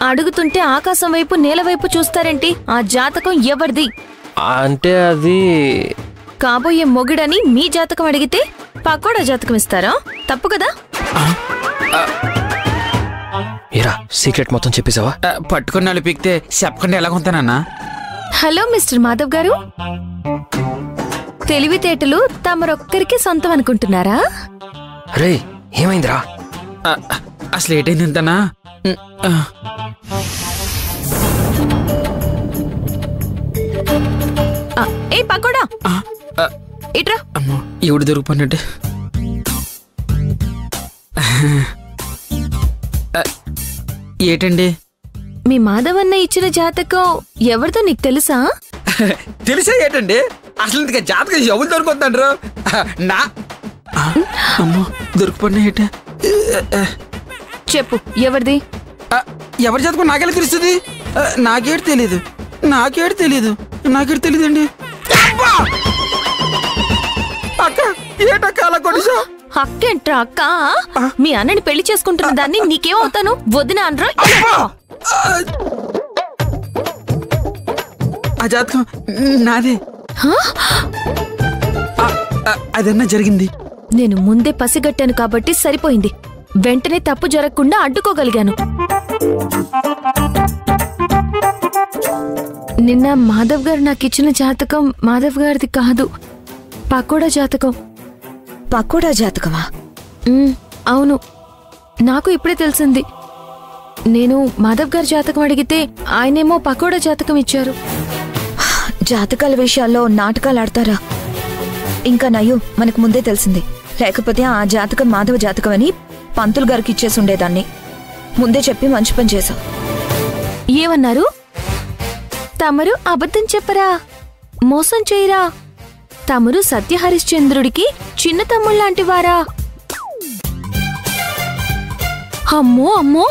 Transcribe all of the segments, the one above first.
అడుగుతుంటే ఆకాశం వైపు నేల వైపు చూస్తారేంటి? ఆ జాతకం ఎవరిది? అంటే అది కాబోయే మొగుడని మీ జాతకం అడిగితే పకోడా జాతకం ఇస్తారా? తప్పు కదా? ఏరా సీక్రెట్ మొత్తం చెప్పేసావా? పట్టుకుని నలిపితే చెప్పకుండా ఎలాగుంటానన్నా? హలో మిస్టర్ మాధవ్ గారు, తెలివితేటలు తమరొక్కరికి సొంతం అనుకుంటున్నారా? రే ఏమైందిరా? అసలు ఏటైంది ఇంతనా? ఏ పకోడా ఇట్రా. ఎవడు దొరికిపోయినట్టు? ఏటండి? మీ మాధవన్న ఇచ్చిన జాతకం ఎవరితో నీకు తెలుసా? తెలిసా ఏంటండి? అసలు ఇంతగా జాతకం ఎవరు దొరుకుతుండ్రు? నా అమ్మో దొరికిపోయినా ఏట? చెప్పు ఎవరిది? ఎవరి జాతకం నాకెలా తెలుస్తుంది? నాకేటి తెలీదండి. అక్క ఏటక్క అలా కొడుసా? అక్కేంట్రా అక్క? మీ అన్నని పెళ్లి చేసుకుంటున్న దాన్ని నీకేమవుతాను? వదిన అనరా? ఆ జాతకం నాదే. అదన్నా జరిగింది. నేను ముందే పసిగట్టాను కాబట్టి సరిపోయింది. వెంటనే తప్పు జరగకుండా అడ్డుకోగలిగాను. నిన్న మాధవ్ గారు నాకు ఇచ్చిన జాతకం మాధవ్ గారిది కాదు, పకోడా జాతకం. పకోడా జాతకమా? అవును, నాకు ఇప్పుడే తెలిసింది. నేను మాధవ్ గారి జాతకం అడిగితే ఆయనేమో పకోడా జాతకం ఇచ్చారు. జాతకాల విషయాల్లో నాటకాలు ఆడతారా? ఇంకా నయ్యో మనకు ముందే తెలిసింది. లేకపోతే ఆ జాతకం మాధవ జాతకం అని పంతులు గారికి ఇచ్చేసి ఉండేదాన్ని. ముందే చెప్పి మంచి పని చేశావు. ఏమన్నారు? తమరు అబద్ధం చెప్పరా, మోసం చేయరా? తమరు సత్యహరిశ్చంద్రుడికి చిన్న తమ్ముళ్ళలాంటి వారా? అమ్మో అమ్మో,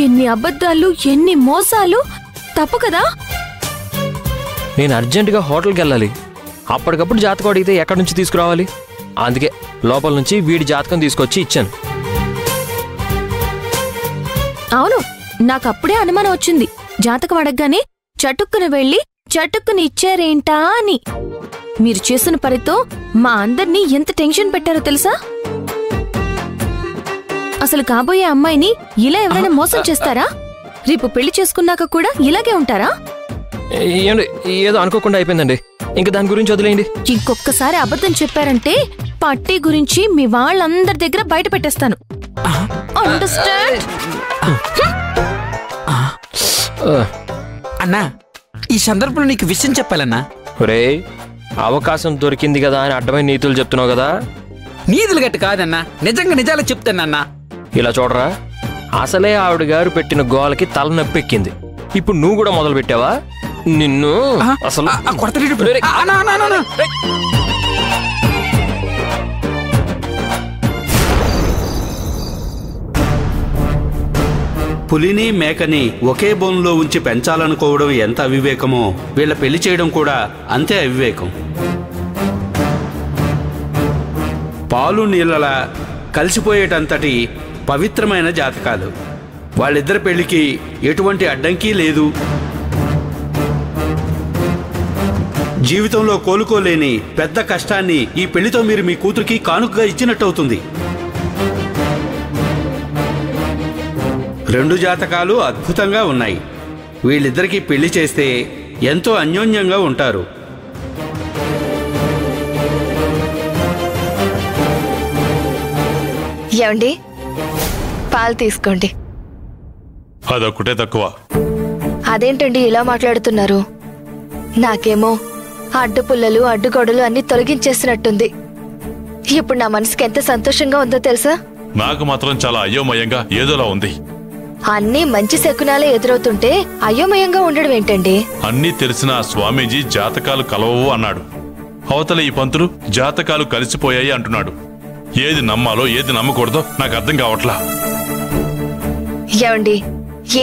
ఎన్ని అబద్ధాలు, ఎన్ని మోసాలు! తప్పు కదా? నేను అర్జెంటుగా హోటల్కి వెళ్ళాలి. అప్పటికప్పుడు జాతకం అడిగితే ఎక్కడి నుంచి తీసుకురావాలి? అందుకే లోపల నుంచి వీడి జాతకం తీసుకొచ్చి ఇచ్చాను. అవును, నాకప్పుడే అనుమానం వచ్చింది. జాతకం అడగగానే చటుక్కున వెళ్ళి చటుక్కుని ఇచ్చారేంటా అని. మీరు చేసిన పనితో మా అందర్నీ ఎంత టెన్షన్ పెట్టారో తెలుసా? అసలు కాబోయే అమ్మాయిని ఇలా ఎవరైనా మోసం చేస్తారా? రేపు పెళ్లి చేసుకున్నాక కూడా ఇలాగే ఉంటారా? ఏదో అనుకోకుండా అయిపోయిందండి, ఇంకా దాని గురించి వదిలేయండి. ఇంకొకసారి అబద్ధం చెప్పారంటే పట్టి గురించి మీ వాళ్ళందరి దగ్గర బయట పెట్టేస్తాను. అండర్స్టాండ్? అన్నా, ఈ సందర్భంలో నీకు విషయం చెప్పాలన్నా. ఒరే, అవకాశం దొరికింది కదా అని అడ్డమైన నీతులు చెప్తున్నావు కదా. నీతులు గట్టి కాదన్నా, నిజంగా నిజాలు చెప్తానన్నా. ఇలా చూడరా, అసలే ఆవిడ గారు పెట్టిన గోలకి తల నొప్పెక్కింది. ఇప్పుడు నువ్వు కూడా మొదలు పెట్టావా? నిన్ను అసలు పులిని మేకని ఒకే బోన్లో ఉంచి పెంచాలనుకోవడం ఎంత అవివేకమో, వీళ్ళ పెళ్లి చేయడం కూడా అంతే అవివేకం. పాలు నీళ్ళలా కలిసిపోయేటంతటి పవిత్రమైన జాతకాలు. వాళ్ళిద్దరి పెళ్లికి ఎటువంటి అడ్డంకి లేదు. జీవితంలో కోలుకోలేని పెద్ద కష్టాన్ని ఈ పెళ్లితో మీరు మీ కూతురికి కానుకగా ఇచ్చినట్టవుతుంది. రెండు జాతకాలు అద్భుతంగా ఉన్నాయి. వీళ్ళిద్దరికీ పెళ్లి చేస్తే ఎంతో అన్యోన్యంగా ఉంటారు. ఏమండి, పాలు తీసుకోండి. అదొక్కటే తక్కువ. అదేంటండి ఇలా మాట్లాడుతున్నారు? నాకేమో అడ్డుపుల్లలు అడ్డుగోడలు అన్ని తొలగించేసినట్టుంది. ఇప్పుడు నా మనసుకి ఎంత సంతోషంగా ఉందో తెలుసా? నాకు మాత్రం చాలా అయోమయంగా ఏదోలా ఉంది. అన్నీ మంచి శకునాలే ఎదురవుతుంటే అయోమయంగా ఉండడం ఏంటండి? అన్నీ తెలిసిన స్వామీజీ జాతకాలు కలవవు అన్నాడు. అవతల ఈ పంతులు జాతకాలు కలిసిపోయాయి అంటున్నాడు. ఏది నమ్మాలో ఏది నమ్మకూడదో నాకు అర్థం కావట్లా. ఏమండి,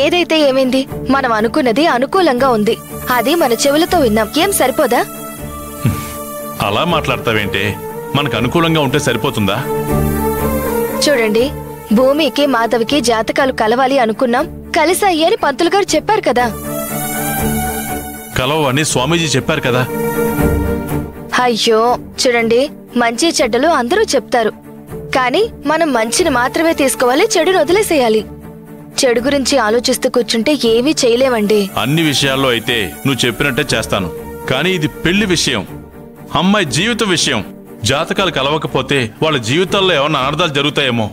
ఏదైతే ఏమైంది, మనం అనుకున్నది అనుకూలంగా ఉంది. అది మన చెవులతో విన్నాం. ఏం సరిపోదా? అలా మాట్లాడతావేంటే? మనకు అనుకూలంగా ఉంటే సరిపోతుందా? చూడండి, భూమికి మాధవికి జాతకాలు కలవాలి అనుకున్నాం, కలిసాయి అని పంతులు గారు చెప్పారు కదా. కలవని స్వామీజీ చెప్పారు కదా. అయ్యో చూడండి, మంచి చెడ్డలు అందరూ చెప్తారు, కానీ మనం మంచిని మాత్రమే తీసుకోవాలి, చెడును వదిలేసేయాలి. చెడు గురించి ఆలోచిస్తూ కూర్చుంటే ఏమీ చేయలేమండి. అన్ని విషయాల్లో అయితే నువ్వు చెప్పినట్టే చేస్తాను, కానీ ఇది పెళ్లి విషయం, అమ్మాయి జీవిత విషయం. జాతకాలు కలవకపోతే వాళ్ళ జీవితాల్లో ఏమన్నా అనర్థాలు జరుగుతాయేమో.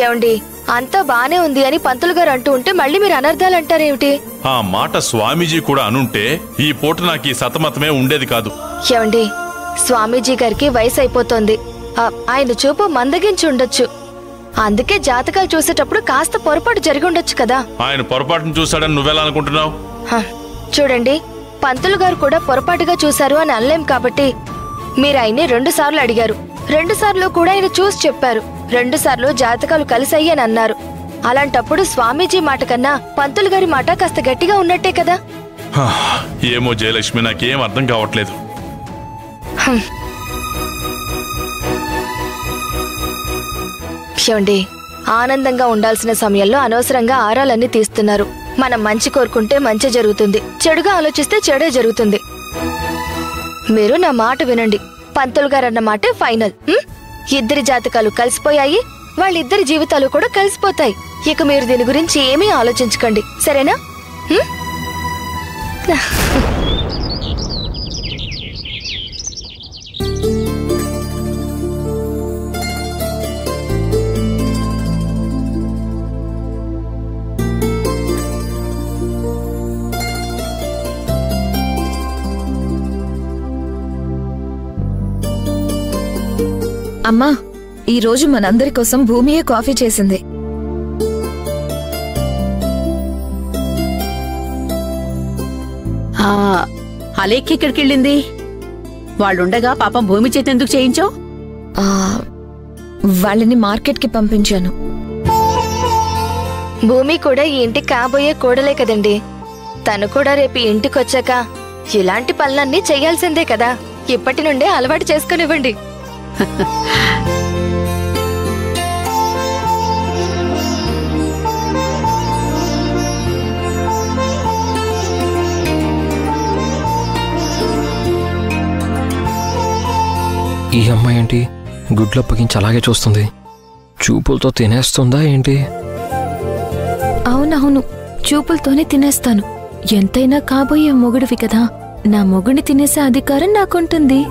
ఏమండి, అంతా బానే ఉంది అని పంతులు గారు అంటూ ఉంటే మళ్ళీ మీరు అనర్థాలు అంటారేమిటి? ఆ మాట స్వామీజీ కూడా అనుంటే ఈ పూట నాకు ఈ సతమతమే ఉండేది కాదు. ఏమండి, స్వామీజీ గారికి వయసు అయిపోతోంది. ఆయన చూపు మందగించి ఉండొచ్చు, అందుకే జాతకాలు చూసేటప్పుడు కాస్త పొరపాటు జరిగి ఉండొచ్చు కదా. ఆయన పొరపాటును చూశాడని నువ్వెలా అనుకుంటున్నావు? చూడండి, పంతులు గారు కూడా పొరపాటుగా చూశారు అని అనలేం కాబట్టి మీరు ఆయన్ని 2 సార్లు అడిగారు. 2 సార్లు కూడా ఆయన చూసి చెప్పారు. 2 సార్లు జాతకాలు కలిసాయి అని అన్నారు. అలాంటప్పుడు స్వామీజీ మాట కన్నా పంతులు గారి మాట కాస్త గట్టిగా ఉన్నట్టే కదా. ఏమో జయలక్ష్మి, నాకేం అర్థం కావట్లేదు. ఏమండి, ఆనందంగా ఉండాల్సిన సమయంలో అనవసరంగా ఆరాలన్నీ తీస్తున్నారు. మనం మంచి కోరుకుంటే మంచి జరుగుతుంది, చెడుగా ఆలోచిస్తే చెడే జరుగుతుంది. మీరు నా మాట వినండి, పంతులు గారన్న మాటే ఫైనల్. ఇద్దరి జాతకాలు కలిసిపోయాయి, వాళ్ళిద్దరి జీవితాలు కూడా కలిసిపోతాయి. ఇక మీరు దీని గురించి ఏమీ ఆలోచించకండి, సరేనా? అమ్మా, ఈ రోజు మనందరి కోసం భూమియే కాఫీ చేసింది. అలేఖ్య ఇక్కడికి వెళ్ళింది. వాళ్ళుండగా పాపం భూమి చేతి ఎందుకు చేయించావు? వాళ్ళని మార్కెట్కి పంపించాను. భూమి కూడా ఈ ఇంటికి కాబోయే కోడలే కదండి. తను కూడా రేపు ఇంటికొచ్చాక ఇలాంటి పనులన్నీ చెయ్యాల్సిందే కదా. ఇప్పటి నుండే అలవాటు చేసుకునివ్వండి. ఈ అమ్మాయి ఏంటి గుడ్లు అప్పగించి అలాగే చూస్తుంది? చూపులతో తినేస్తుందా ఏంటి? అవునవును, చూపులతోనే తినేస్తాను. ఎంతైనా కాబోయే మొగుడివి కదా, నా మొగుడిని తినేసే అధికారం నాకుంటుంది.